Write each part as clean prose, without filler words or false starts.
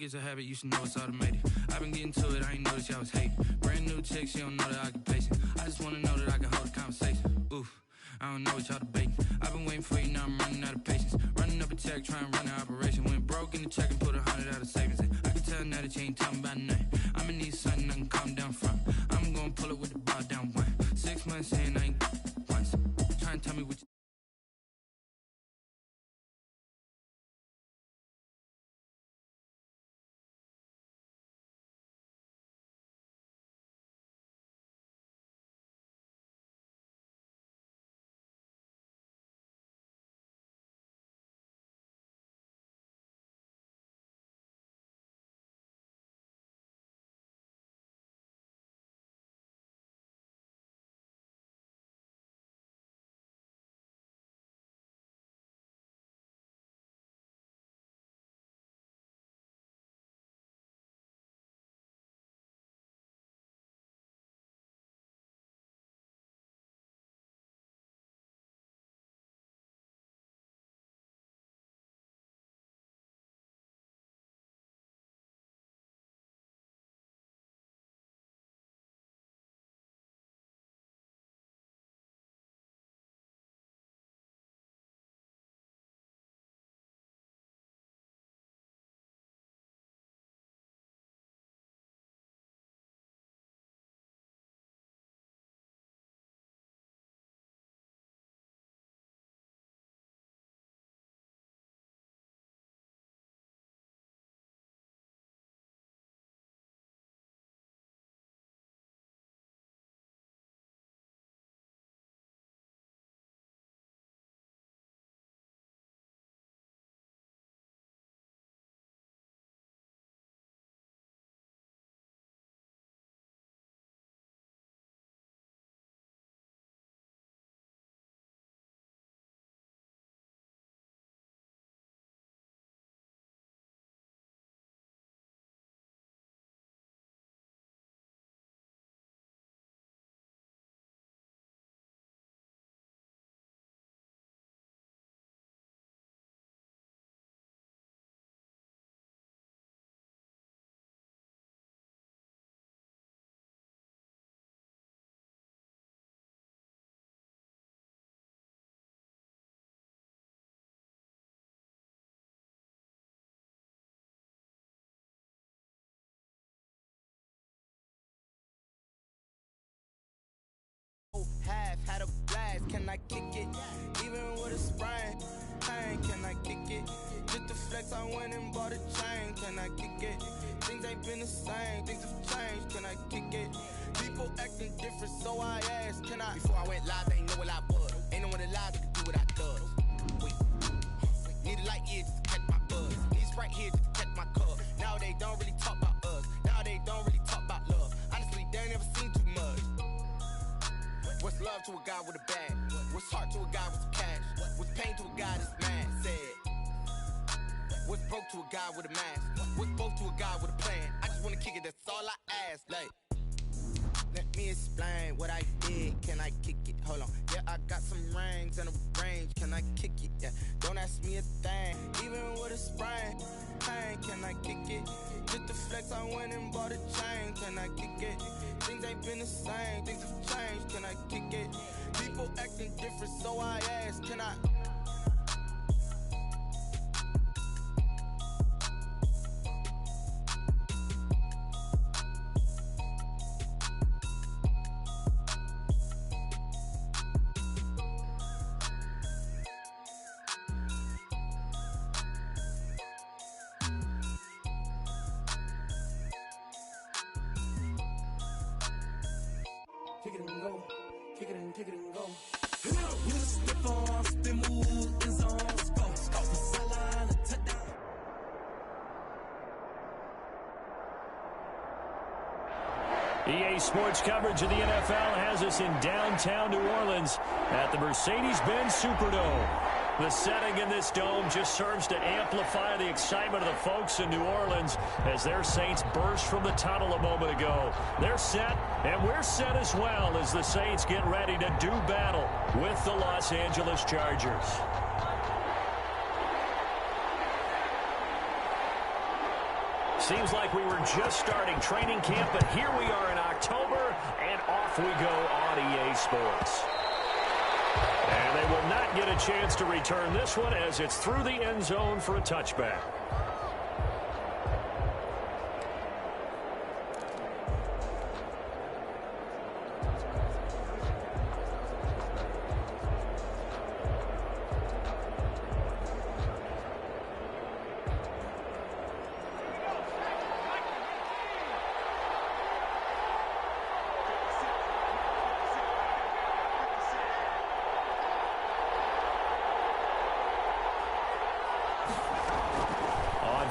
like it's a habit, you should know it's automated. I've been getting to it, I ain't noticed y'all was hating. Brand new chick, she don't know the occupation. I just wanna know that I can hold a conversation. Oof, I don't know what y'all debating. I've been waiting for you, now I'm running out of patience. Running up a check, trying to run an operation. Went broke in the check and put 100 out of savings in. I can tell now that you ain't talking about nothing. I'ma need something I can calm down from. I'm gonna pull it with the bar down one. 6 months in, I ain't once. Trying to tell me what you. Had a blast, can I kick it? Even with a sprain, pain, can I kick it? Just to flex, I went and bought a chain, can I kick it? Things ain't been the same, things have changed, can I kick it? People acting different, so I asked, can I? Before I went live, they ain't know what I was. Ain't no one alive that could do what I does. Wait, need a light here just to catch my buzz. Need Sprite here just to catch my cup. Now they don't really talk about us. Now they don't really talk about love. Honestly, they ain't never seen too much. What's love to a guy with a bag? What's heart to a guy with some cash? What's pain to a guy that's mad? Said. What's broke to a guy with a mask? What's broke to a guy with a plan? I just wanna kick it, that's all I ask. Like, let me explain what I did. Can I kick it? Hold on. Yeah, I got some rings and a range. Can I kick it? Yeah, don't ask me a thing. Even with a sprain, pain, can I kick it? Just to flex, I went and bought a chain. Can I kick it? Things ain't been the same, things have changed, can I kick it? People acting different, so I asked, can I? Kick it and go, kick it and go. With a step on, spin move, in zone, go. The sideline, a touchdown. EA Sports coverage of the NFL has us in downtown New Orleans at the Mercedes-Benz Superdome. The setting in this dome just serves to amplify the excitement of the folks in New Orleans as their Saints burst from the tunnel a moment ago. They're set, and we're set as well as the Saints get ready to do battle with the Los Angeles Chargers. Seems like we were just starting training camp, but here we are in October, and off we go on EA Sports. And they will not get a chance to return this one as it's through the end zone for a touchback.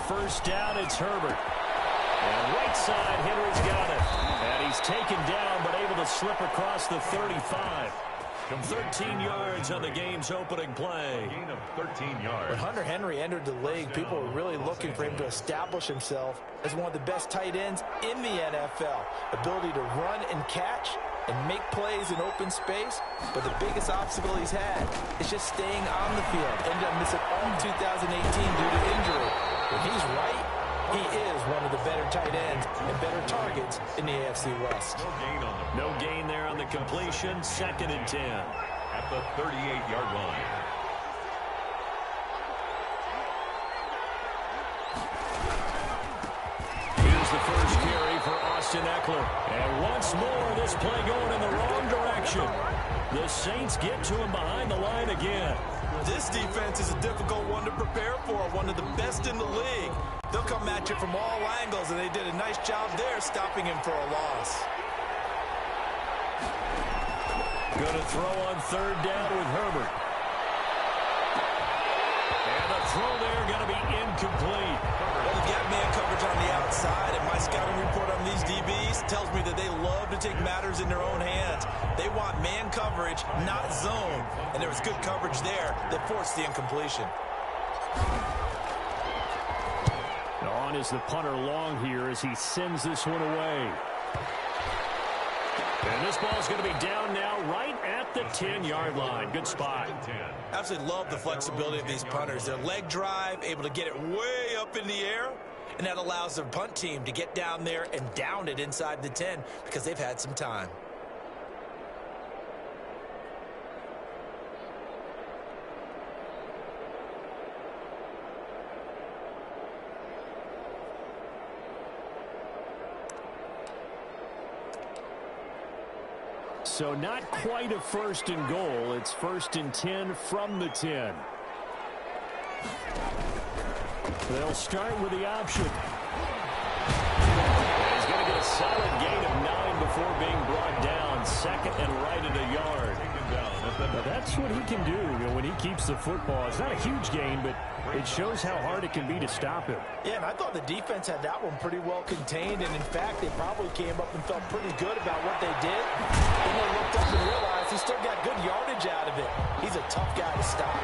First down, it's Herbert. And right side, Henry's got it. And he's taken down, but able to slip across the 35. From 13 yards on the game's opening play. Gain of 13 yards. When Hunter Henry entered the league, people were really looking for him to establish himself as one of the best tight ends in the NFL. Ability to run and catch and make plays in open space. But the biggest obstacle he's had is just staying on the field. Ended up missing all 2018 due to injury. When he's right, he is one of the better tight ends and better targets in the AFC West. No gain there on the completion. 2nd and 10. At the 38-yard line. Here's the first carry for Austin Eckler. And once more, this play going in the wrong direction. The Saints get to him behind the line again. This defense is a difficult one to prepare for, one of the best in the league. They'll come at you from all angles, and they did a nice job there stopping him for a loss. Going to throw on 3rd down with Herbert. And the throw there going to be incomplete. Well, they've got man coverage on the outside, and my scouting report on these DBs tells me that they love to take matters in their own hands. They want man coverage, not zone. And there was good coverage there that forced the incompletion. On is the punter long here as he sends this one away. And this ball's going to be down now right at the 10-yard line. Good spot. Absolutely love the flexibility of these punters. Their leg drive, able to get it way up in the air, and that allows their punt team to get down there and down it inside the 10 because they've had some time. So not quite a 1st and goal. It's 1st and 10 from the 10. They'll start with the option. He's going to get a solid gain of 9 before being brought down. 2nd and right at a yard. Now that's what he can do, when he keeps the football. It's not a huge gain, but it shows how hard it can be to stop him. Yeah, and I thought the defense had that one pretty well contained, and in fact, they probably came up and felt pretty good about what they did. Then they looked up and realized he still got good yardage out of it. He's a tough guy to stop.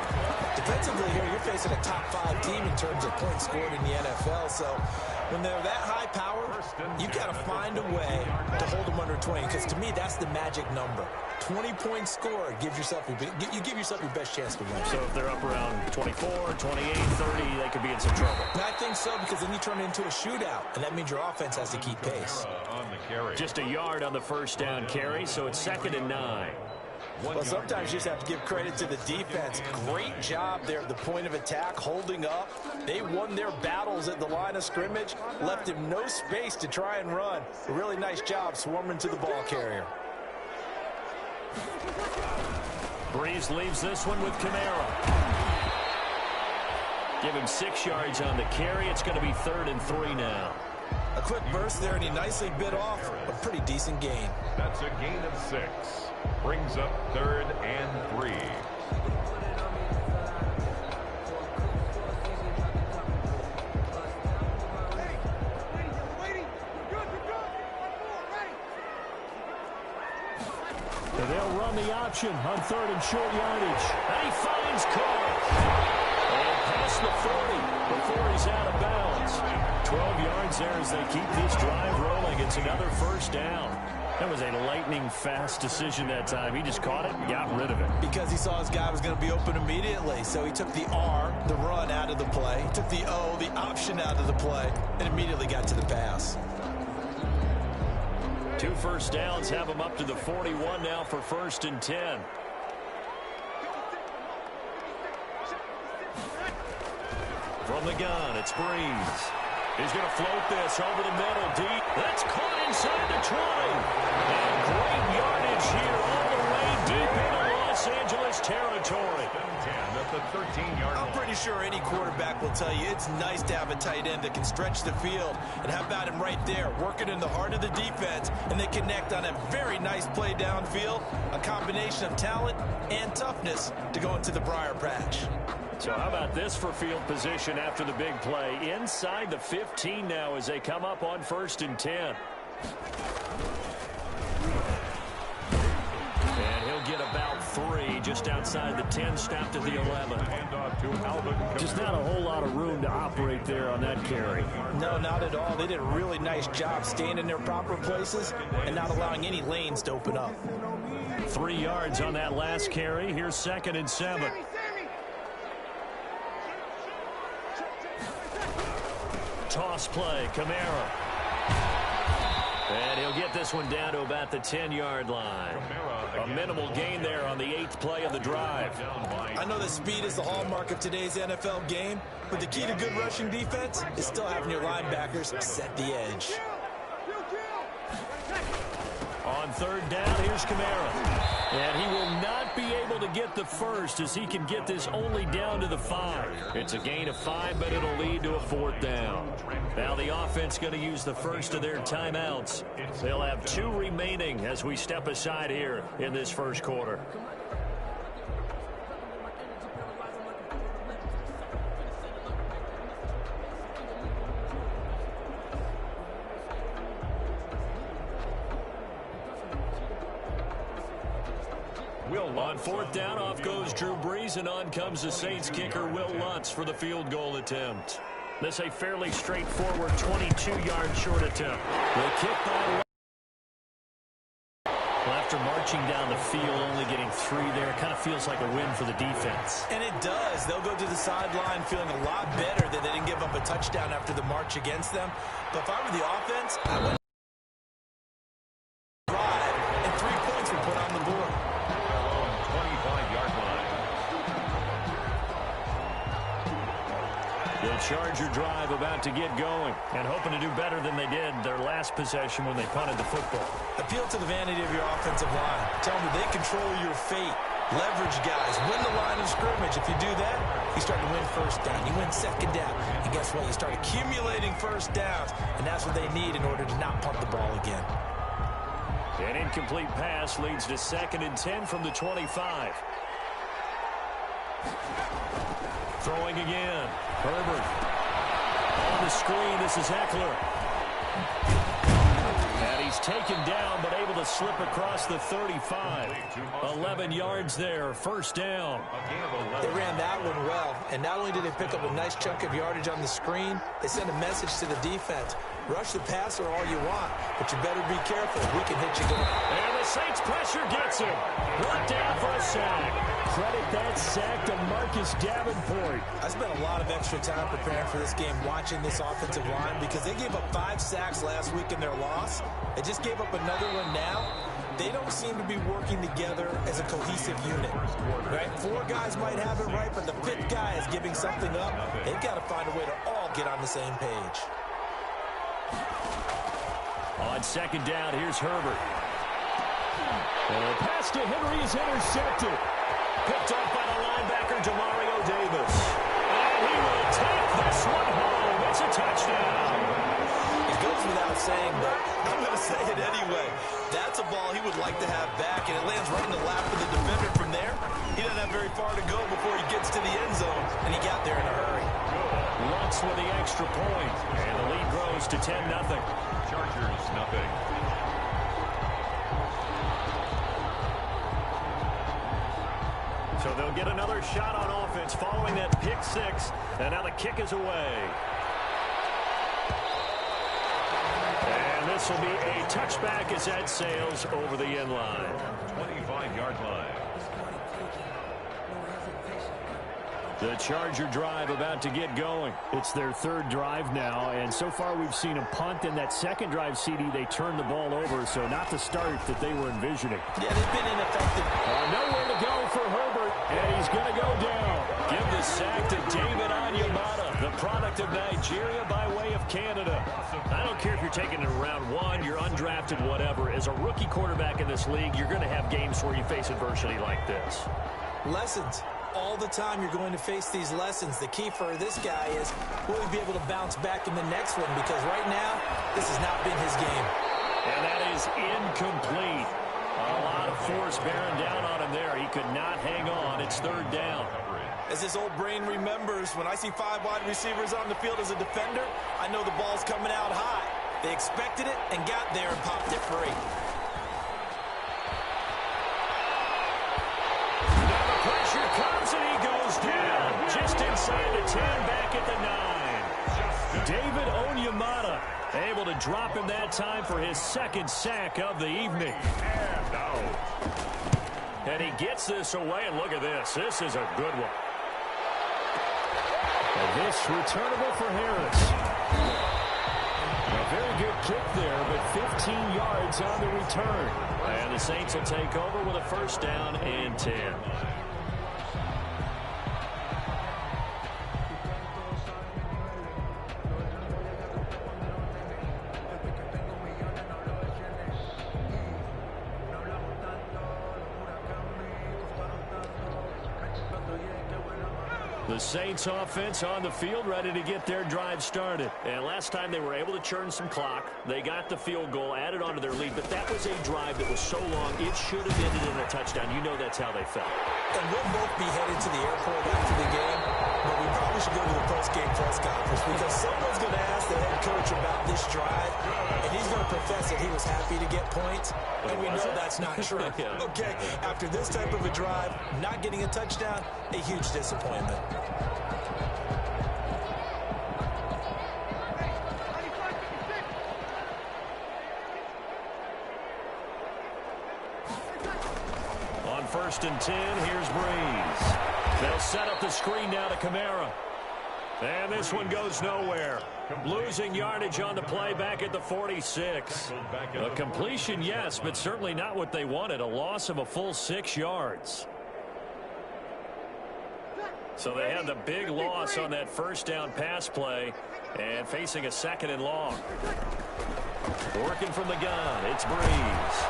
Defensively here, you're facing a top 5 team in terms of points scored in the NFL, so when they're that high powered, you got to find a way to hold them under 20, because to me, that's the magic number. 20 points scored, you give yourself your best chance to win. So if they're up around 24, 28, 30, they could be in some trouble. And I think so, because then you turn it into a shootout, and that means your offense has to keep pace. Just a yard on the 1st down carry, so it's 2nd and 9. Well, sometimes you just have to give credit to the defense. Great job there at the point of attack, holding up. They won their battles at the line of scrimmage, left him no space to try and run. A really nice job swarming to the ball carrier. Breeze leaves this one with Kamara. Give him 6 yards on the carry. It's going to be 3rd and 3 now. A quick burst there, and he nicely bit off a pretty decent gain. That's a gain of 6. Brings up 3rd and 3. They'll run the option on 3rd and short yardage. And he finds Carr. And past the 40 before he's out of bounds. 12 yards there as they keep this drive rolling. It's another 1st down. That was a lightning-fast decision that time. He just caught it and got rid of it. Because he saw his guy was going to be open immediately. So he took the R, the run, out of the play. Took the O, the option, out of the play. And immediately got to the pass. 2 first downs have him up to the 41 now for 1st and 10. From the gun, it's Breeze. He's going to float this over the middle, deep. That's caught inside the 20. And great yardage here all the way deep into Los Angeles territory. At the 13-yard line. I'm pretty sure any quarterback will tell you it's nice to have a tight end that can stretch the field. And how about him right there, working in the heart of the defense, and they connect on a very nice play downfield, a combination of talent and toughness to go into the briar patch. So how about this for field position after the big play? Inside the 15 now as they come up on 1st and 10. And he'll get about 3 just outside the 10, stopped at the 11. Just not a whole lot of room to operate there on that carry. No, not at all. They did a really nice job staying in their proper places and not allowing any lanes to open up. 3 yards on that last carry. Here's 2nd and 7. Toss play, Kamara. And he'll get this one down to about the 10-yard line. A minimal gain there on the 8th play of the drive. I know that speed is the hallmark of today's NFL game, but the key to good rushing defense is still having your linebackers set the edge. On 3rd down, here's Kamara. And he will not be able to get the first as he can get this only down to the 5. It's a gain of 5, but it'll lead to a 4th down. Now the offense going to use the first of their timeouts. They'll have 2 remaining as we step aside here in this first quarter. On 4th down, off goes Drew Brees, and on comes the Saints kicker, Will Lutz, for the field goal attempt. This a fairly straightforward 22-yard short attempt. The kick by after marching down the field, only getting 3 there, kind of feels like a win for the defense. And it does. They'll go to the sideline feeling a lot better that they didn't give up a touchdown after the march against them. But if I were the offense, I would drive, and 3 points were put on the board. 25-yard line. The Charger drive about to get going and hoping to do better than they did their last possession when they punted the football. Appeal to the vanity of your offensive line. Tell them they control your fate. Leverage guys. Win the line of scrimmage. If you do that, you start to win 1st down. You win 2nd down. And guess what? You start accumulating 1st downs, and that's what they need in order to not punt the ball again. An incomplete pass leads to 2nd and 10 from the 25. Throwing again. Herbert. On the screen, this is Eckler. And he's taken down, but able to slip across the 35. 11 yards there, 1st down. They ran that one well, and not only did they pick up a nice chunk of yardage on the screen, they sent a message to the defense. Rush the passer all you want, but you better be careful. We can hit you good. And the Saints pressure gets him. Brought down for a sack. Credit that sack to Marcus Davenport. I spent a lot of extra time preparing for this game, watching this offensive line, because they gave up 5 sacks last week in their loss. They just gave up another one now. They don't seem to be working together as a cohesive unit. Right? 4 guys might have it right, but the 5th guy is giving something up. They've got to find a way to all get on the same page. On 2nd down, here's Herbert. And the pass to Henry is intercepted. Picked off by the linebacker, Demario Davis. And he will take this one home. It's a touchdown. It goes without saying, but I'm going to say it anyway. That's a ball he would like to have back, and it lands right in the lap of the defender from there. He doesn't have very far to go before he gets to the end zone, and he got there in a hurry. Lutz with the extra point, and the lead grows to 10-0. Chargers, nothing. So they'll get another shot on offense following that pick 6, and now the kick is away. And this will be a touchback as that sails over the end line. 25-yard line. The Charger drive about to get going. It's their third drive now, and so far we've seen a punt. In that second drive, CD, they turned the ball over, so not the start that they were envisioning. Yeah, they've been ineffective. Nowhere to go for Herbert, and he's going to go down. Give the sack to David Onyemata, the product of Nigeria by way of Canada. I don't care if you're taking it in round one, you're undrafted, whatever. As a rookie quarterback in this league, you're going to have games where you face adversity like this. Lessons. All the time you're going to face these lessons. The key for this guy is, will he be able to bounce back in the next one? Because right now, this has not been his game. And that is incomplete. A lot of force bearing down on him there. He could not hang on. It's third down. As his old brain remembers, when I see 5 wide receivers on the field as a defender, I know the ball's coming out high. They expected it and got there and popped it free. Now the pressure comes and he goes down. Just inside the 10, back at the 9. David Onyemata able to drop him that time for his second sack of the evening. And he gets this away, and look at this. This is a good one. And this returnable for Harris. A very good kick there, but 15 yards on the return. And the Saints will take over with a first down and 10. The Saints offense on the field ready to get their drive started. And last time they were able to churn some clock. They got the field goal, added onto their lead, but that was a drive that was so long it should have ended in a touchdown. You know that's how they felt. And we'll both be headed to the airport after the game, but we probably should go to the post-game press conference because someone's going to ask the head coach about this drive, and he's going to profess that he was happy to get points, and we know that's not true. Yeah. Okay, after this type of a drive, not getting a touchdown, a huge disappointment. On 1st and 10, here's Breeze. They'll set up the screen now to Kamara. And this one goes nowhere. Losing yardage on the play back at the 46. A completion, yes, but certainly not what they wanted. A loss of a full 6 yards. So they had the big loss on that first down pass play and facing a 2nd and long. Working from the gun, it's Breeze.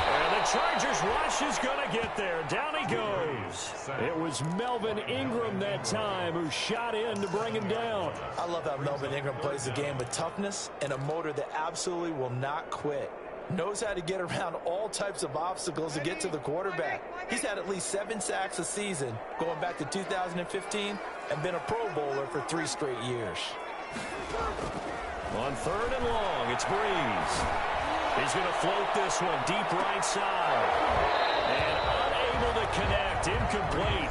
And the Chargers rush is going to get there. Down he goes. It was Melvin Ingram that time who shot in to bring him down. I love how Melvin Ingram plays the game with toughness and a motor that absolutely will not quit. Knows how to get around all types of obstacles to get to the quarterback. He's had at least 7 sacks a season going back to 2015 and been a Pro Bowler for 3 straight years. On 3rd and long, it's Breeze. He's going to float this one deep right side. And unable to connect, incomplete.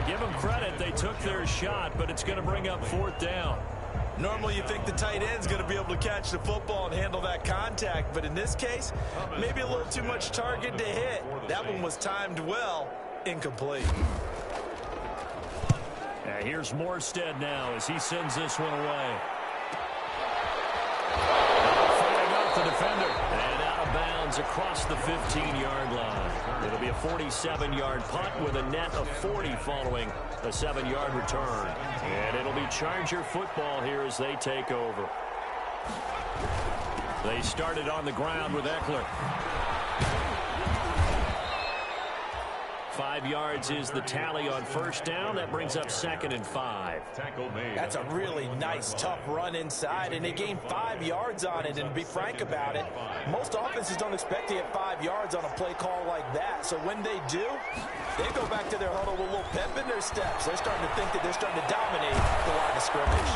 Give them credit, they took their shot, but it's going to bring up 4th down. Normally you think the tight end's going to be able to catch the football and handle that contact, but in this case, maybe a little too much target to hit. That one was timed well, incomplete. Here's Morstead now as he sends this one away. Fighting off the defender and out of bounds across the 15-yard line. It'll be a 47-yard punt with a net of 40 following a 7-yard return. And it'll be Charger football here as they take over. They started on the ground with Eckler. 5 yards is the tally on 1st down. That brings up 2nd and 5. That's a really nice, tough run inside, and they gained 5 yards on it. And to be frank about it, most offenses don't expect to get 5 yards on a play call like that. So when they do, they go back to their huddle with a little pep in their steps. They're starting to think that they're starting to dominate the line of scrimmage.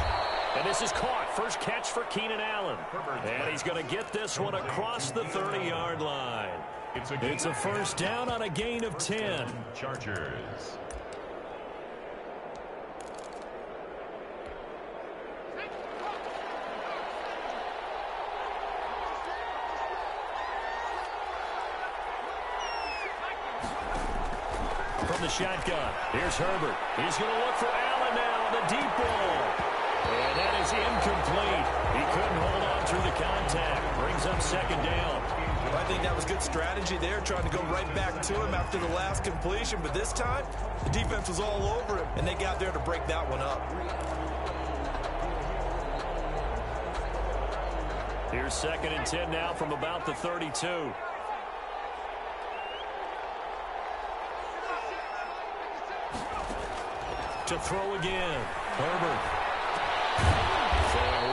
And this is caught. First catch for Keenan Allen. And he's going to get this one across the 30-yard line. It's a 1st down on a gain of 10. Chargers. From the shotgun, here's Herbert. He's going to look for Allen now on the deep ball. And that is incomplete. He couldn't hold on through the contact. Brings up second down. Well, I think that was good strategy there, trying to go right back to him after the last completion. But this time, the defense was all over him, and they got there to break that one up. Here's 2nd and 10 now from about the 32. To throw again. Herbert.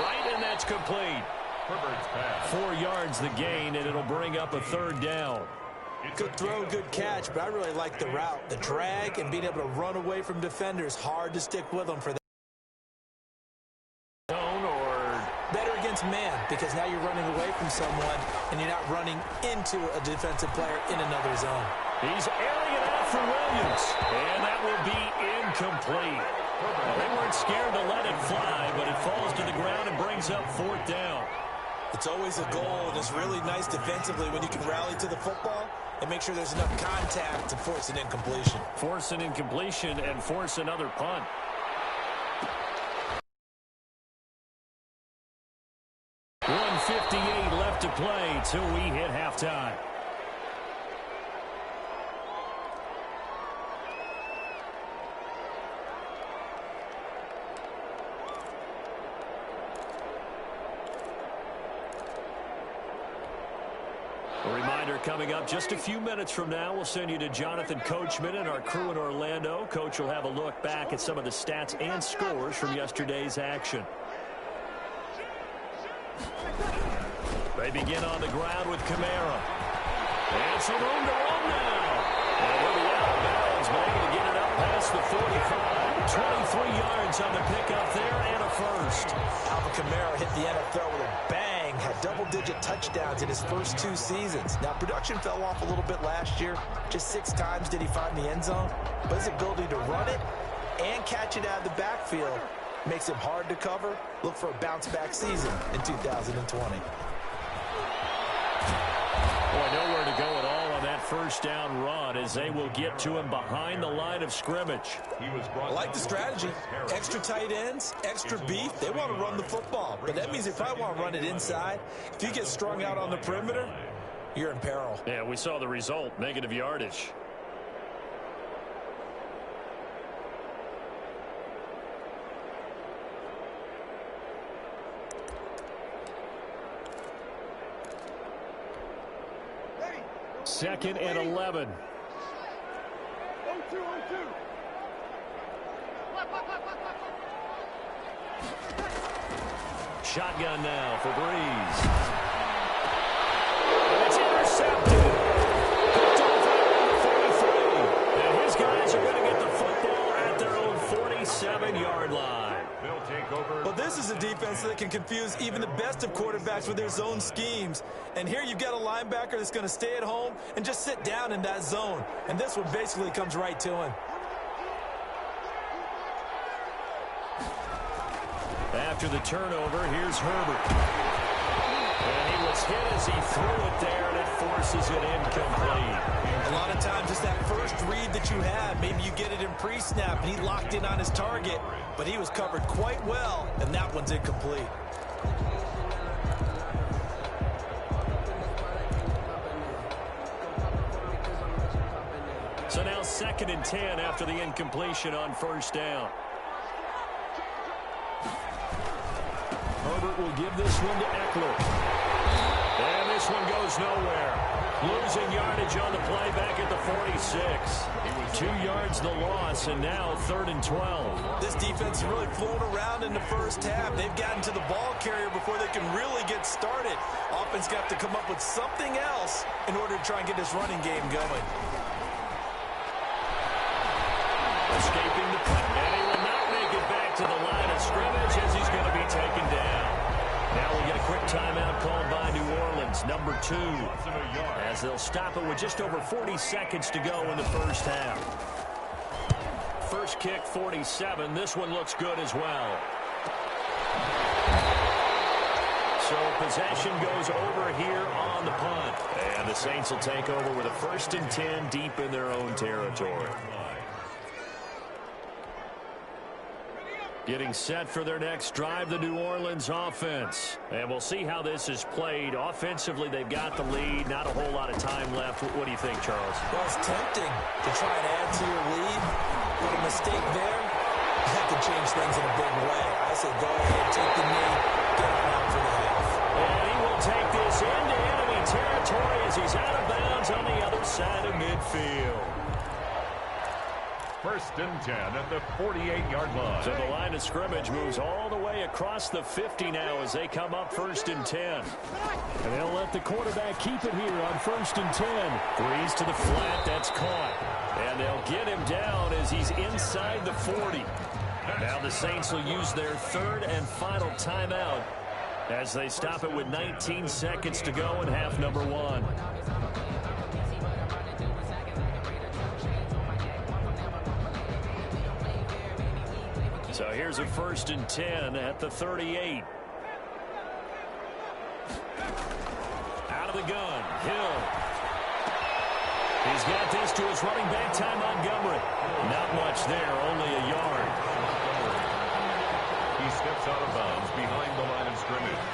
Right, and that's complete. Herbert's pass. 4 yards the gain, and it'll bring up a 3rd down. Good throw, good catch, but I really like the route. The drag and being able to run away from defenders. Hard to stick with them for that. Better against man, because now you're running away from someone and you're not running into a defensive player in another zone. He's airing it out for Williams, and that will be incomplete. They weren't scared to let it fly, but it falls to the ground and brings up 4th down. It's always a goal, and it's really nice defensively when you can rally to the football and make sure there's enough contact to force an incompletion. Force an incompletion and force another punt. .158 left to play till we hit halftime. A reminder coming up just a few minutes from now, we'll send you to Jonathan Coachman and our crew in Orlando. Coach will have a look back at some of the stats and scores from yesterday's action. They begin on the ground with Kamara. And some room to run now. And he'll be out of bounds, but able to get it up past the 45. 23 yards on the pickup there and a first. Alvin Kamara hit the NFL with a bang. Had double-digit touchdowns in his first 2 seasons. Now, production fell off a little bit last year. Just 6 times did he find the end zone. But his ability to run it and catch it out of the backfield makes him hard to cover. Look for a bounce-back season in 2020. Boy, nowhere to go at all on that first down run as they will get to him behind the line of scrimmage. I like the strategy. Extra tight ends, extra beef. They want to run the football, but that means they probably want to run it inside. If you get strung out on the perimeter, you're in peril. Yeah, we saw the result, negative yardage. Second and 11. Shotgun now for Breeze. And it's intercepted. Picked off at the 43. And his guys are going to get the football at their own 47-yard line. Well, this is a defense that can confuse even the best of quarterbacks with their zone schemes. And here you've got a linebacker that's going to stay at home and just sit down in that zone. And this one basically comes right to him. After the turnover, here's Herbert. And he was hit as he threw it there, and it forces it incomplete. A lot of times it's that first read that you have. Maybe you get it in pre-snap, and he locked in on his target, but he was covered quite well, and that one's incomplete. So now 2nd and 10 after the incompletion on first down. Herbert will give this one to Eckler. And this one goes nowhere. Losing yardage on the play back at the 46. 2 yards the loss, and now 3rd and 12. This defense is really flown around in the first half. They've gotten to the ball carrier before they can really get started. Offense got to come up with something else in order to try and get this running game going. Escaping the punt, and he will not make it back to the line of scrimmage as he's going to be taken down. Now we'll get a quick timeout called by New Orleans, number 2, as they'll stop it with just over 40 seconds to go in the first half. First kick, 47. This one looks good as well. So possession goes over here on the punt. And the Saints will take over with a 1st and 10 deep in their own territory. Getting set for their next drive, the New Orleans offense. And we'll see how this is played. Offensively, they've got the lead. Not a whole lot of time left. What do you think, Charles? Well, it's tempting to try and add to your lead. But a mistake there, that could change things in a big way. I say go ahead, take the knee, get on out for the half. And he will take this into enemy territory as he's out of bounds on the other side of midfield. First and 10 at the 48-yard line. So the line of scrimmage moves all the way across the 50 now as they come up first and 10. And they'll let the quarterback keep it here on first and 10. Threes to the flat. That's caught. And they'll get him down as he's inside the 40. Now the Saints will use their third and final timeout as they stop it with 19 seconds to go in half number 1. So here's a first and 10 at the 38. Out of the gun, Hill. He's got this to his running back, Ty Montgomery. Not much there, only a yard. He steps out of bounds behind the line of scrimmage.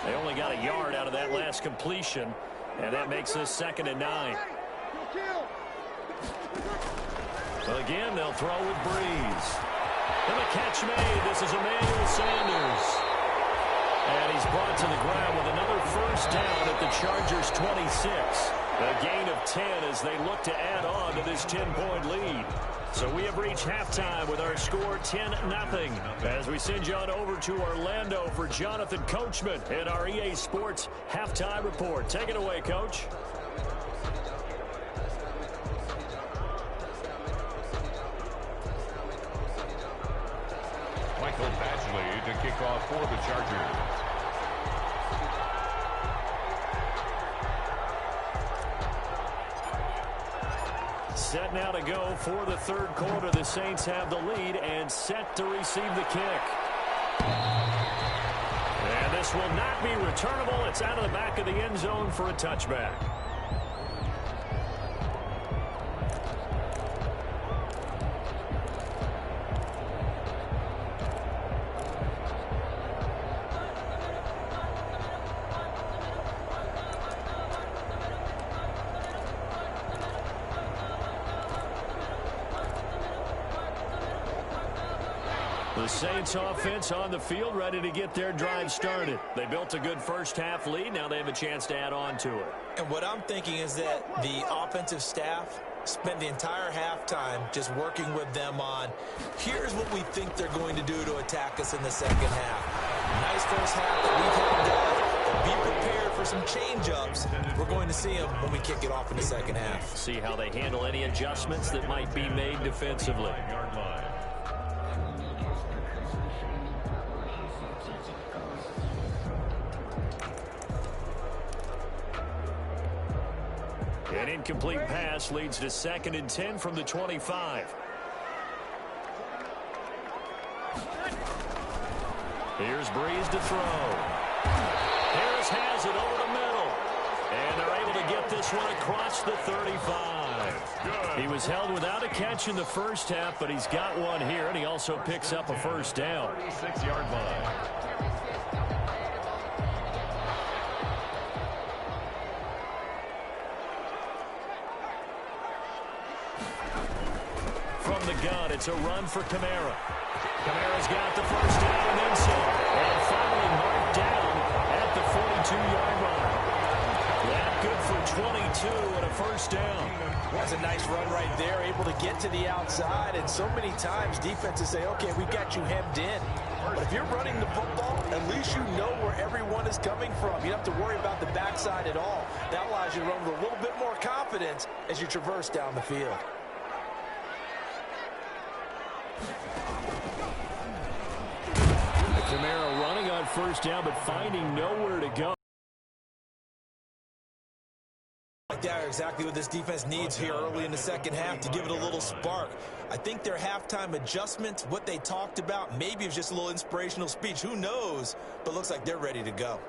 They only got a yard out of that last completion, and that makes this 2nd and 9. Again, they'll throw with Breeze. And the catch made. This is Emmanuel Sanders. And he's brought to the ground with another first down at the Chargers' 26. A gain of 10 as they look to add on to this 10-point lead. So we have reached halftime with our score 10-0. As we send you on over to Orlando for Jonathan Coachman in our EA Sports Halftime Report. Take it away, Coach. Michael Badgley to kick off for the Chargers. Set now to go for the third quarter. The Saints have the lead and set to receive the kick. And this will not be returnable. It's out of the back of the end zone for a touchback. The Saints offense on the field ready to get their drive started. They built a good first half lead. Now they have a chance to add on to it. And what I'm thinking is that the offensive staff spent the entire halftime just working with them on, here's what we think they're going to do to attack us in the second half. Nice first half that we've had. Be prepared for some change-ups. We're going to see them when we kick it off in the second half. See how they handle any adjustments that might be made defensively. An incomplete pass leads to 2nd and 10 from the 25. Here's Breeze to throw. Harris has it over the middle. And they're able to get this one across the 35. He was held without a catch in the first half, but he's got one here, and he also picks up a first down. 36-yard line. From the gun, it's a run for Kamara. Kamara's got the first down and then some. And finally marked down at the 42-yard line. That good for 22 and a first down. That's a nice run right there, able to get to the outside. And so many times defenses say, okay, we got you hemmed in. But if you're running the football, at least you know where everyone is coming from. You don't have to worry about the backside at all. That allows you to run with a little bit more confidence as you traverse down the field. Kamara running on first down, but finding nowhere to go. That's exactly what this defense needs here early in the second half to give it a little spark. I think their halftime adjustments, what they talked about, maybe it was just a little inspirational speech. Who knows? But looks like they're ready to go.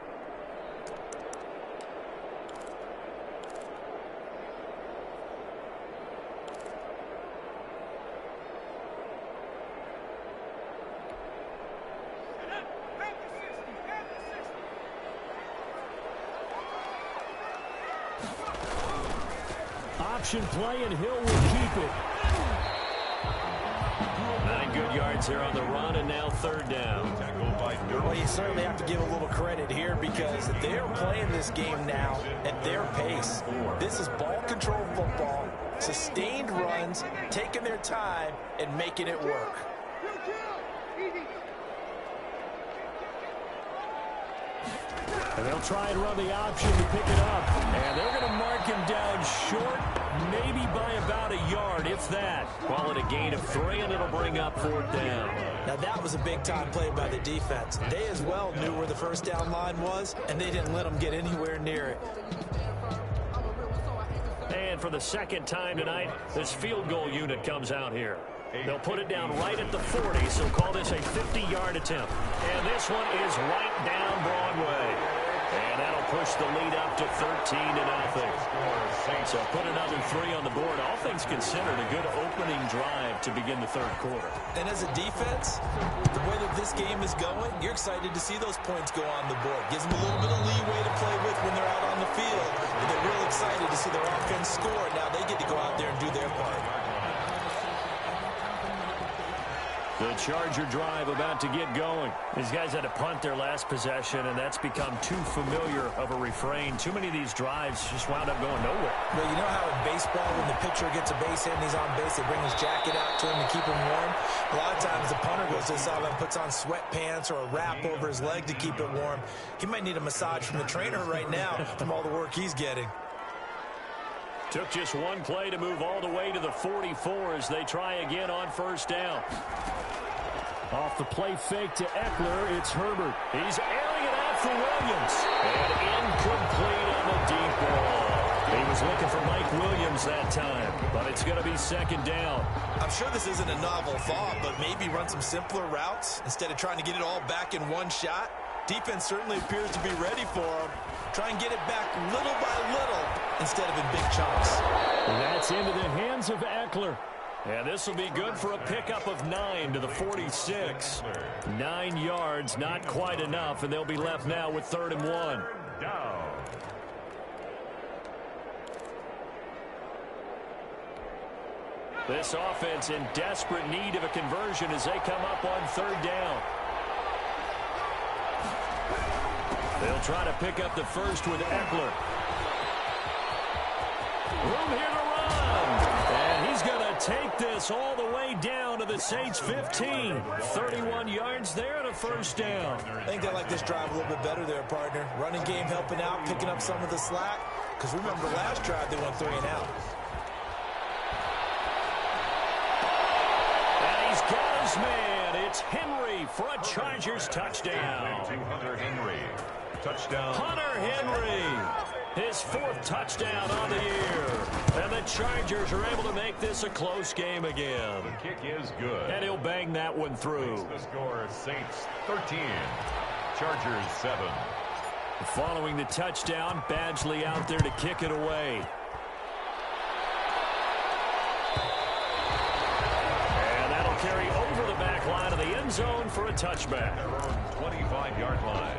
option play, and Hill will keep it. 9 good yards here on the run, and now third down. Well, you certainly have to give a little credit here because they're playing this game now at their pace. This is ball control football, sustained runs, taking their time, and making it work. And they'll try and run the option to pick it up. And they're going to mark him down short, maybe by about a yard, if that. Call it a gain of 3, and it'll bring up fourth down. Now, that was a big-time play by the defense. They as well knew where the first down line was, and they didn't let them get anywhere near it. And for the second time tonight, this field goal unit comes out here. They'll put it down right at the 40, so call this a 50-yard attempt. And this one is right down Broadway. And that'll push the lead up to 13-0. So put another 3 on the board. All things considered, a good opening drive to begin the third quarter. And as a defense, the way that this game is going, you're excited to see those points go on the board. Gives them a little bit of leeway to play with when they're out on the field. But they're real excited to see their offense score. Now they get to go out there and do their part. The Charger drive about to get going. These guys had to punt their last possession, and that's become too familiar of a refrain. Too many of these drives just wound up going nowhere. Well, you know how in baseball, when the pitcher gets a base hit and he's on base, they bring his jacket out to him to keep him warm? A lot of times the punter goes to the sideline, puts on sweatpants or a wrap over his leg to keep it warm. He might need a massage from the trainer right now from all the work he's getting. Took just one play to move all the way to the 44 as they try again on first down. Off the play fake to Eckler, it's Herbert. He's airing it out for Williams. And incomplete on the deep ball. He was looking for Mike Williams that time, but it's going to be second down. I'm sure this isn't a novel thought, but maybe run some simpler routes instead of trying to get it all back in one shot. Defense certainly appears to be ready for him. Try and get it back little by little instead of in big chunks. And that's into the hands of Eckler. And this will be good for a pickup of 9 to the 46. 9 yards, not quite enough, and they'll be left now with 3rd and 1. This offense in desperate need of a conversion as they come up on 3rd down. They'll try to pick up the first with Eckler. Room here to run. And he's going to take this all the way down to the Saints 15. 31 yards there and a first down. I think they like this drive a little bit better there, partner. Running game helping out, picking up some of the slack. Because remember, last drive they went 3 and out. And he's got his man. It's Henry for a Chargers touchdown. Hunter Henry. Touchdown. Hunter Henry, his 4th touchdown on the year. And the Chargers are able to make this a close game again. The kick is good. And he'll bang that one through. The score, Saints 13, Chargers 7. Following the touchdown, Badgley out there to kick it away. And that'll carry over the back line of the end zone for a touchback. Their own 25-yard line.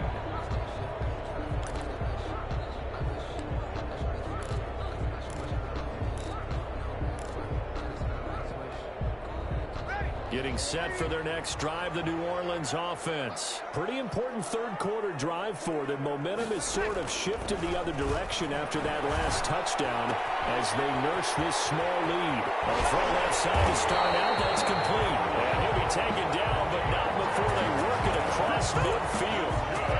Getting set for their next drive, the New Orleans offense. Pretty important third quarter drive for them. Momentum has sort of shifted the other direction after that last touchdown as they nurse this small lead. On the front left side to start out, that's complete. And he'll be taken down, but not before they work it across midfield.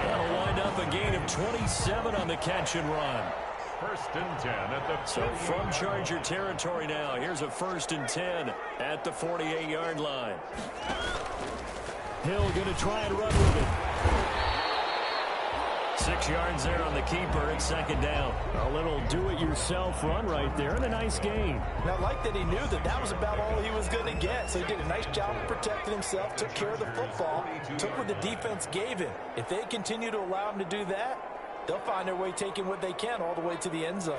That'll wind up a gain of 27 on the catch and run. 1st and 10 at the 48. So from Charger territory now, here's a 1st and 10 at the 48-yard line. Hill going to try and run with it. 6 yards there on the keeper. It's 2nd down. A little do-it-yourself run right there and a nice gain. And I like that he knew that that was about all he was going to get. So he did a nice job of protecting himself, took care of the football, took what the defense gave him. If they continue to allow him to do that, they'll find their way taking what they can all the way to the end zone.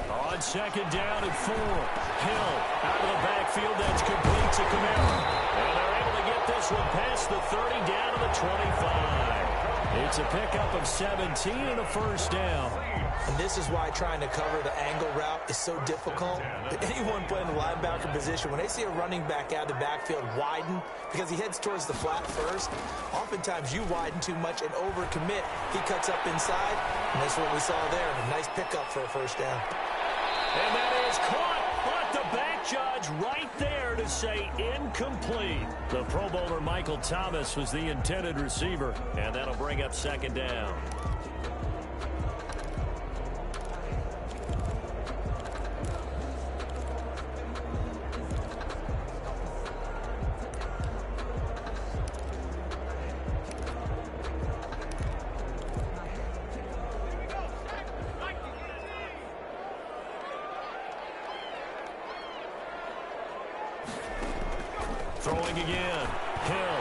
On 2nd down and 4. Hill out of the backfield. That's complete to Kamara. And they're able to get this one past the 30 down to the 25. It's a pickup of 17 and a first down. And this is why trying to cover the angle route is so difficult. But anyone playing the linebacker position, when they see a running back out of the backfield widen, because he heads towards the flat first, oftentimes you widen too much and overcommit. He cuts up inside, and that's what we saw there. A nice pickup for a first down. And that is caught. But the back judge right there to say incomplete. The Pro Bowler Michael Thomas was the intended receiver, and that'll bring up second down. Throwing again. Hill.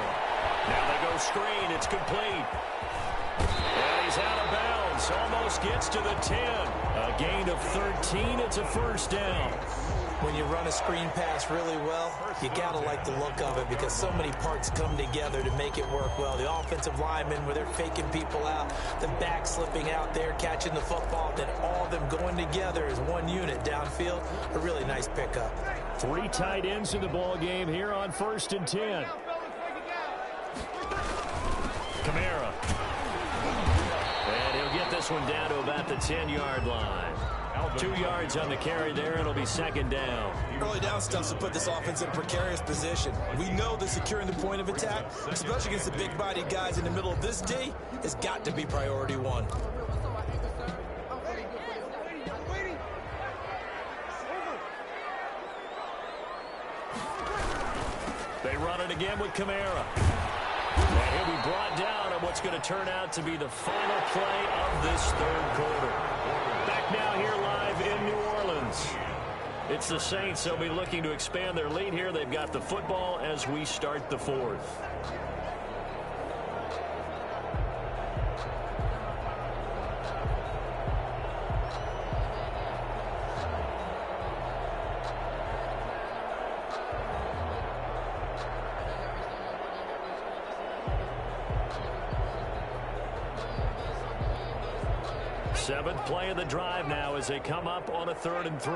Now they go screen. It's complete. And he's out of bounds. Almost gets to the 10. A gain of 13. It's a first down. When you run a screen pass really well, you got to like the look of it because so many parts come together to make it work well. The offensive linemen, where they're faking people out, the back slipping out there, catching the football, then all of them going together as one unit downfield. A really nice pickup. 3 tight ends in the ball game here on 1st and 10. Kamara. And he'll get this one down to about the 10-yard line. 2 yards on the carry there. It'll be second down. Early down stuff to put this offense in a precarious position. We know that securing the point of attack, especially against the big-bodied guys in the middle of this D, has got to be priority one. They run it again with Kamara. And he'll be brought down on what's going to turn out to be the final play of this third quarter. Back now here live in New Orleans. It's the Saints. They'll be looking to expand their lead here. They've got the football as we start the fourth. Seventh play of the drive now as they come up on a 3rd and 3.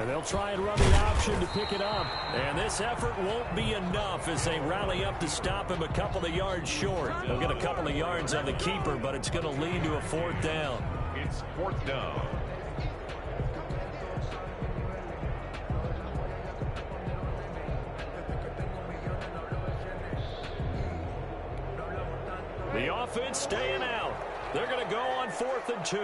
And they'll try and run the option to pick it up. And this effort won't be enough as they rally up to stop him a couple of yards short. They'll get a couple of yards on the keeper, but it's going to lead to a 4th down. It's 4th down. The offense staying out. They're going to go on 4th and 2.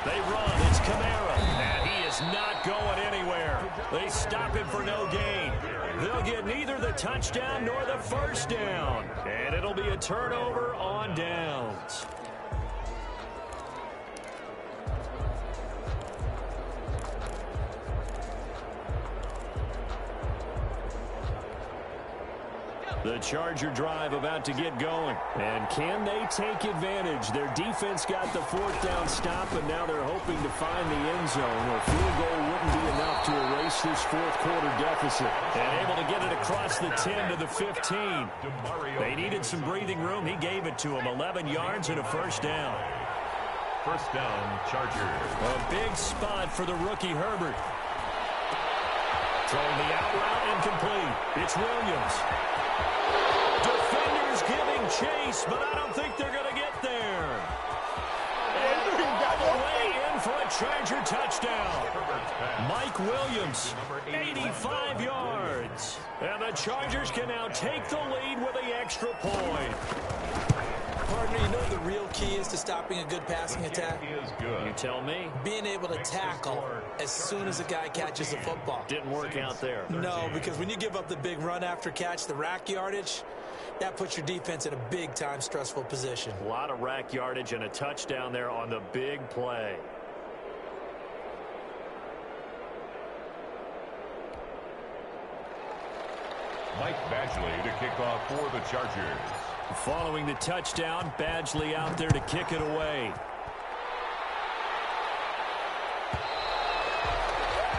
They run. It's Kamara. And he is not going anywhere. They stop him for no gain. They'll get neither the touchdown nor the first down. And it'll be a turnover on downs. The Charger drive about to get going. And can they take advantage? Their defense got the 4th down stop, and now they're hoping to find the end zone. A field goal wouldn't be enough to erase this 4th quarter deficit. And able to get it across the 10 to the 15. They needed some breathing room. He gave it to them. 11 yards and a first down. First down, Chargers. A big spot for the rookie Herbert. Throwing the out route incomplete. It's Williams. Defenders giving chase, but I don't think they're going to get there. And all the way in for a Charger touchdown. Mike Williams, 85 yards. And the Chargers can now take the lead with the extra point. Partner, you know what the real key is to stopping a good passing attack? Is good. You tell me. Being able to tackle as soon as a guy catches the football. Didn't work out there. No, because when you give up the big run after catch, the rack yardage, that puts your defense in a big-time stressful position. A lot of rack yardage and a touchdown there on the big play. Mike Badgley to kick off for the Chargers. Following the touchdown, Badgley out there to kick it away.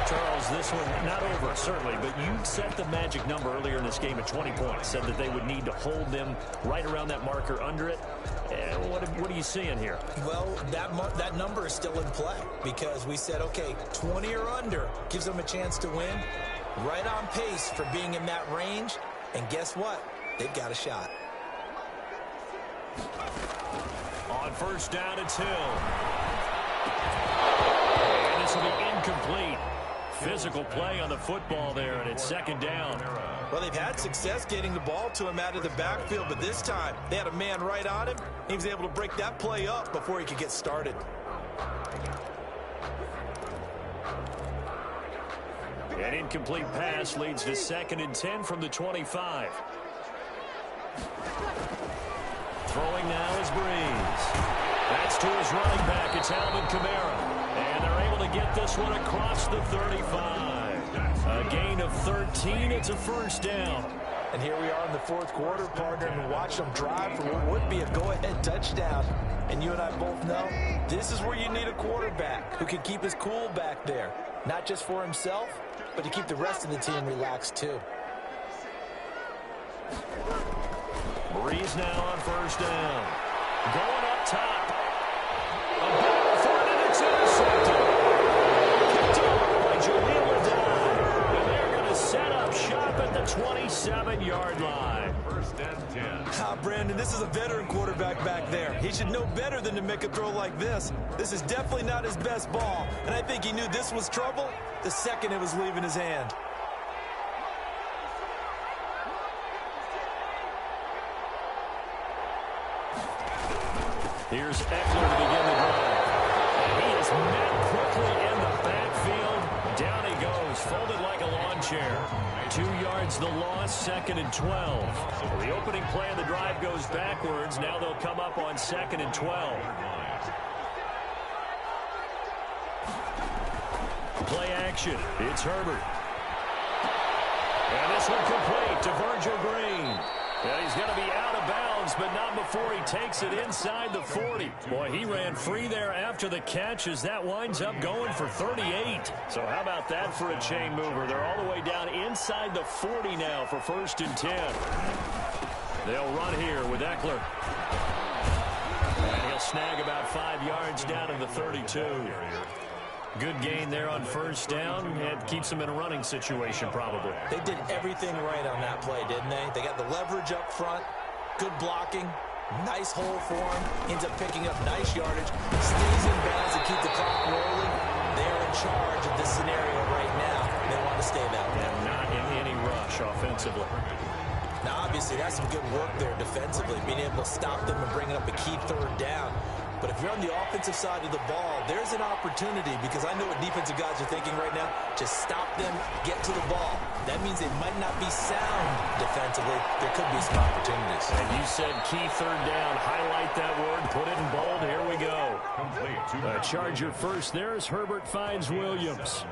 Charles, this one not over, certainly, but you set the magic number earlier in this game at 20 points, said that they would need to hold them right around that marker under it. What are you seeing here? Well, that number is still in play because we said, okay, 20 or under gives them a chance to win. Right on pace for being in that range. And guess what? They've got a shot. On first down, it's Hill. And this will be incomplete. Physical play on the football there, and it's second down. Well, they've had success getting the ball to him out of the backfield, but this time they had a man right on him. He was able to break that play up before he could get started. An incomplete pass leads to 2nd and 10 from the 25. Throwing now is Breeze. That's to his running back. It's Alvin Kamara. And they're able to get this one across the 35. A gain of 13. It's a first down. And here we are in the fourth quarter, partner, and watch them drive for what would be a go-ahead touchdown. And you and I both know this is where you need a quarterback who can keep his cool back there. Not just for himself, but to keep the rest of the team relaxed too. Breeze now on first down. Going up top. A battle for it, and it's intercepted. Picked up by Jaleel Adai. And they're going to set up shop at the 27-yard line. First and 10. Brandon, this is a veteran quarterback back there. He should know better than to make a throw like this. This is definitely not his best ball, and I think he knew this was trouble the second it was leaving his hand. Here's Eckler to begin the drive. And he is met quickly in the backfield. Down he goes, folded like a lawn chair. 2 yards the loss, 2nd and 12. Well, the opening play of the drive goes backwards. Now they'll come up on 2nd and 12. Play action. It's Herbert. And this one complete to Virgil Green. And he's going to be out of bounds, but not before he takes it inside the 40. Boy, he ran free there after the catch as that winds up going for 38. So how about that for a chain mover? They're all the way down inside the 40 now for 1st and 10. They'll run here with Eckler. And he'll snag about 5 yards down in the 32. Good gain there on first down. It keeps them in a running situation probably. They did everything right on that play, didn't they? They got the leverage up front, good blocking, nice hole for him, ends up picking up nice yardage, stays in bounds to keep the clock rolling. They're in charge of this scenario right now. They want to stay that way. And not in any rush offensively. Now, obviously, that's some good work there defensively, being able to stop them and bringing up a key 3rd down. But if you're on the offensive side of the ball, there's an opportunity because I know what defensive guys are thinking right now. Just stop them, get to the ball. That means they might not be sound defensively. There could be some opportunities. And you said key 3rd down. Highlight that word. Put it in bold. Here we go. Charger first. There's Herbert finds Williams.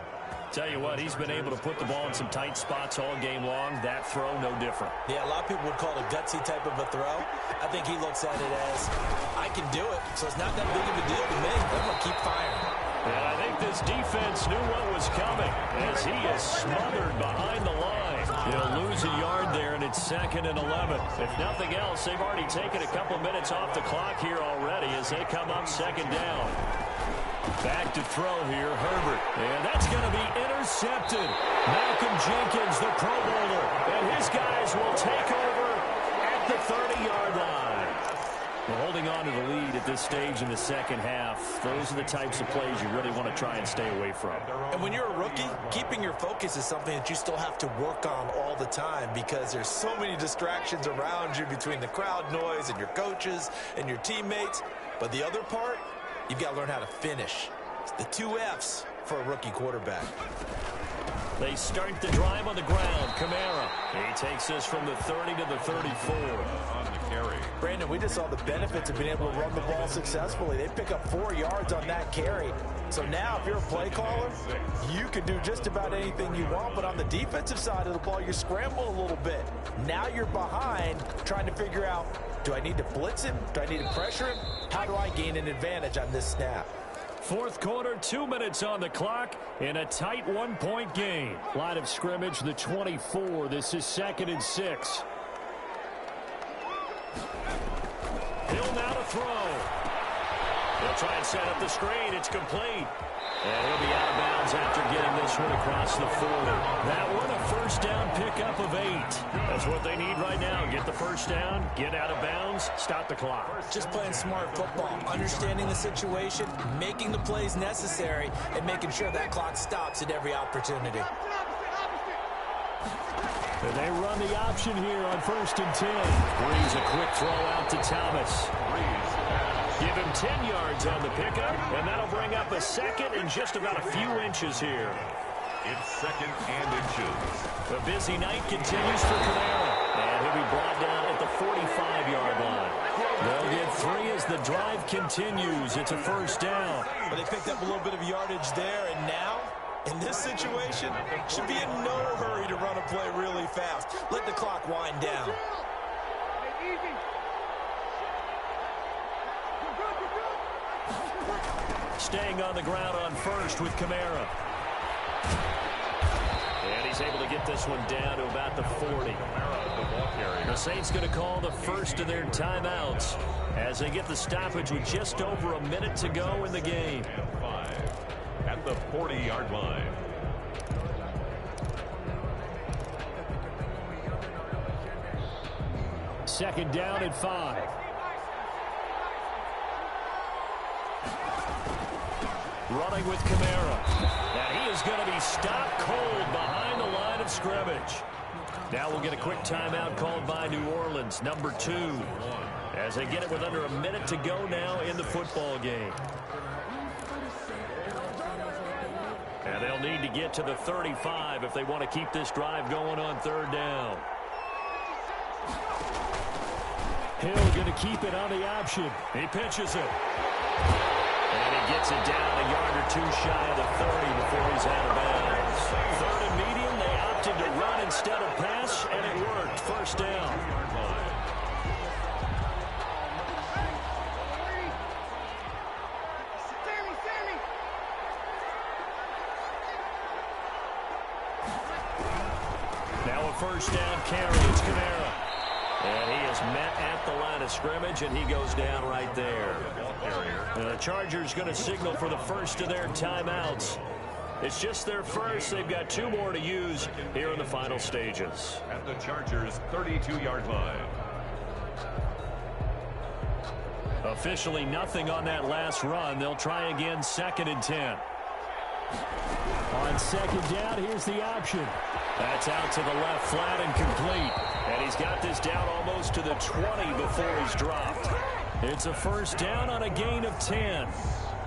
Tell you what, he's been able to put the ball in some tight spots all game long. That throw, no different. Yeah, a lot of people would call it a gutsy type of a throw. I think he looks at it as, I can do it, so it's not that big of a deal to me. I'm going to keep firing. And I think this defense knew what was coming as he is smothered behind the line. He'll lose a yard there, and it's 2nd and 11. If nothing else, they've already taken a couple minutes off the clock here already as they come up 2nd down. Back to throw here, Herbert. And that's going to be intercepted. Malcolm Jenkins, the Pro Bowler, and his guys will take over at the 30-yard line. Well, holding on to the lead at this stage in the second half, those are the types of plays you really want to try and stay away from. And when you're a rookie, keeping your focus is something that you still have to work on all the time because there's so many distractions around you between the crowd noise and your coaches and your teammates. But the other part, you've got to learn how to finish. It's the 2 F's for a rookie quarterback. They start the drive on the ground. Kamara. He takes this from the 30 to the 34. On the carry. Brandon, we just saw the benefits of being able to run the ball successfully. They pick up 4 yards on that carry. So now if you're a play caller, you can do just about anything you want. But on the defensive side of the ball, you scramble a little bit. Now you're behind trying to figure out, do I need to blitz him? Do I need to pressure him? How do I gain an advantage on this snap? Fourth quarter, 2 minutes on the clock in a tight one-point game. Line of scrimmage, the 24. This is 2nd and 6. Hill now to throw. They'll try and set up the screen. It's complete. And he'll be out of bounds after getting this one across the 40. That one a first down pickup of 8. That's what they need right now. Get the first down, get out of bounds, stop the clock. Just playing smart football, understanding the situation, making the plays necessary, and making sure that clock stops at every opportunity. And they run the option here on 1st and 10. Breeze a quick throw out to Thomas. Give him 10 yards on the pickup, and that'll bring up a second and just about a few inches here. It's 2nd and inches. The busy night continues for Camara, and he'll be brought down at the 45-yard line. They'll get 3 as the drive continues. It's a first down. But they picked up a little bit of yardage there, and now, in this situation, should be in no hurry to run a play really fast. Let the clock wind down. Staying on the ground on 1st with Camara. And he's able to get this one down to about the 40. The Saints going to call the first of their timeouts as they get the stoppage with just over a minute to go in the game. 5 at the 40-yard line. Second down and 5. Running with Camara. And he is going to be stopped cold behind the line of scrimmage. Now we'll get a quick timeout called by New Orleans, number 2. As they get it with under a minute to go now in the football game. And they'll need to get to the 35 if they want to keep this drive going on 3rd down. Hill going to keep it on the option. He pitches it. And he gets it down a yard or 2 shy of the 30 before he's out of bounds. 3rd and medium, they opted to run instead of pass, and it worked. First down. Now a first down carry. It's Camara. And he is met at the line of scrimmage, and he goes down right there. And the Chargers going to signal for the first of their timeouts. It's just their first. They've got 2 more to use here in the final stages. At the Chargers' 32-yard line. Officially nothing on that last run. They'll try again 2nd and 10. On 2nd down, here's the option. That's out to the left, flat and complete. And he's got this down almost to the 20 before he's dropped. It's a first down on a gain of 10.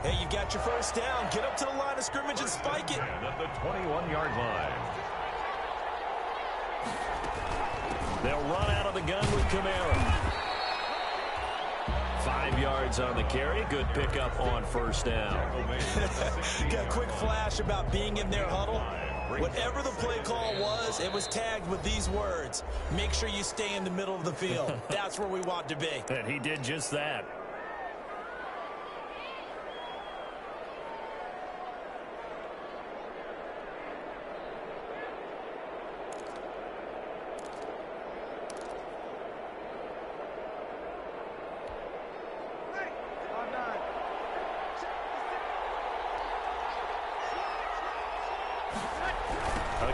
Hey, you got your first down. Get up to the line of scrimmage and spike it. And at the 21-yard line. They'll run out of the gun with Camara. 5 yards on the carry. Good pickup on first down. Got a quick flash about being in their huddle. Whatever the play call was, it was tagged with these words. Make sure you stay in the middle of the field. That's where we want to be. And he did just that.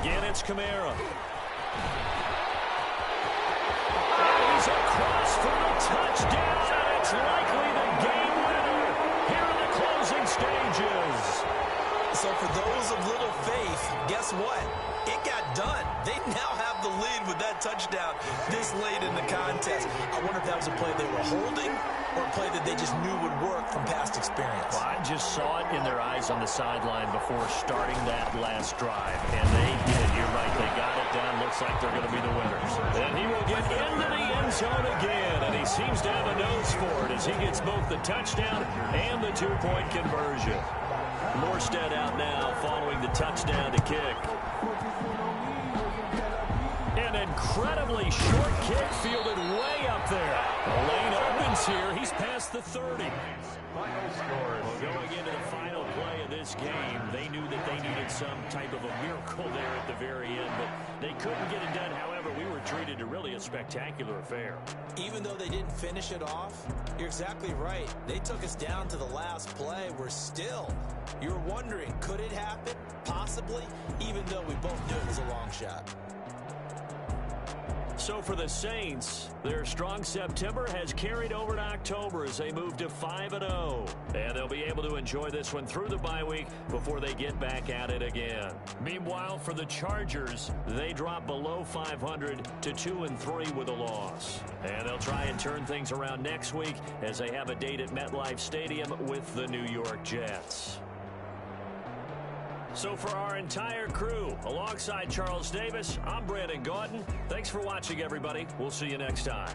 Again, it's Camara. And he's across for the touchdown, and it's likely the game winner here in the closing stages. So for those of little faith, guess what? It got done. They now have the lead with that touchdown this late in the contest. I wonder if that was a play they were holding or a play that they just knew would work from past experience. Well, I just saw it in their eyes on the sideline before starting that last drive, and they did. You're right. They got it done. Looks like they're going to be the winners. And he will get into the end zone again, and he seems to have a nose for it as he gets both the touchdown and the 2-point conversion. Morstead out now following the touchdown to kick. An incredibly short kick fielded way up there. The lane opens here. He's past the 30. Final score is Going into the final play of this game, they knew that they needed some type of a miracle there at the very end, but they couldn't get it done. However, we were treated to really a spectacular affair. Even though they didn't finish it off, you're exactly right. They took us down to the last play. You're wondering, could it happen? Possibly, even though we both knew it was a long shot. So for the Saints, their strong September has carried over to October as they move to 5-0. And they'll be able to enjoy this one through the bye week before they get back at it again. Meanwhile, for the Chargers, they drop below 500 to 2-3 with a loss. And they'll try and turn things around next week as they have a date at MetLife Stadium with the New York Jets. So for our entire crew, alongside Charles Davis, I'm Brandon Gaudin. Thanks for watching, everybody. We'll see you next time.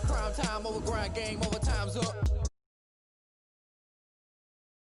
Prime time, over grind game, overtime's up.